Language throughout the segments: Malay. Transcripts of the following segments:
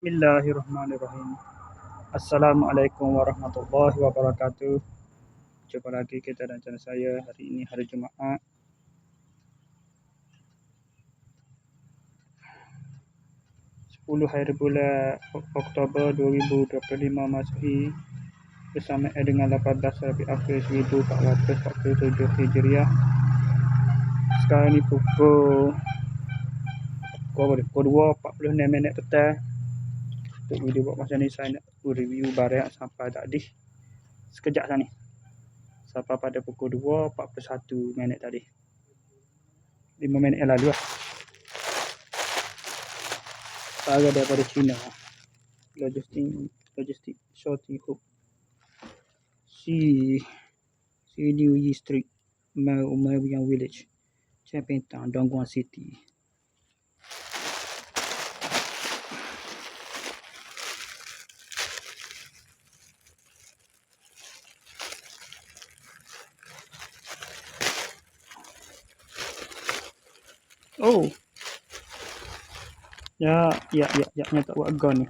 Bismillahirrahmanirrahim. Assalamualaikum warahmatullahi wabarakatuh. Jumpa lagi kita dan channel saya. Hari ini hari Jumaat, 10 hari bulan Oktober 2025 Masehi, bersama dengan 18 Rabiul Akhir 1447 Hijriah. Sekarang ni pukul 2:46 petang. Untuk video buat macam ni, saya nak review barang yang sampai tadi sekejap sana, sampai pada pukul 2:41 tadi, 5 minit yang lalu lah. Barang daripada China, logistik sorting hook si New Yi Street, Maoyuan Village, Chinatown, Dongguan City. Oh, ya, tak buat gun ni.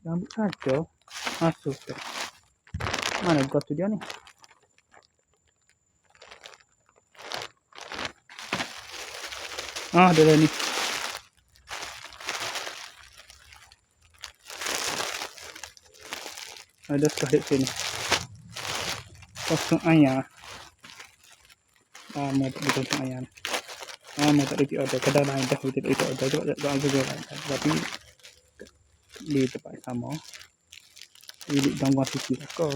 Rambut saja masuk tu. Mana gun tu dia ni? Dia dah ni. Ada sekali sini. Kosong ayah. Mau tak betul kosong ayah. Mau tak repeat order. Kedai lain dah repeat order. Cuba tak ambil jualan. Tapi di tempat sama. Di Dongguan City lah kau.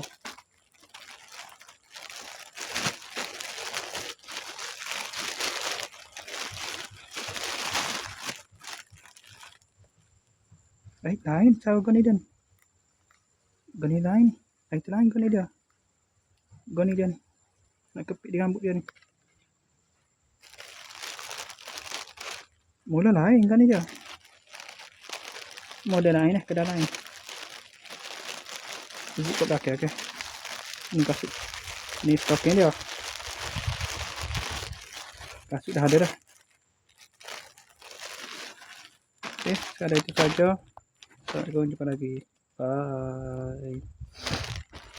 Lain cara goni dia ni. Goni lain ni. Itu lain goni dia. Goni dia ni. Nak kepit di rambut dia ni. Mula lain goni dia. Model lain lah, kedai lain. Ibu kat belakang, okey. Ni kasut. Ni stocking dia. Kasut dah ada dah. Okey, sekadar itu saja. Assalamualaikum, jumpa lagi. Bye.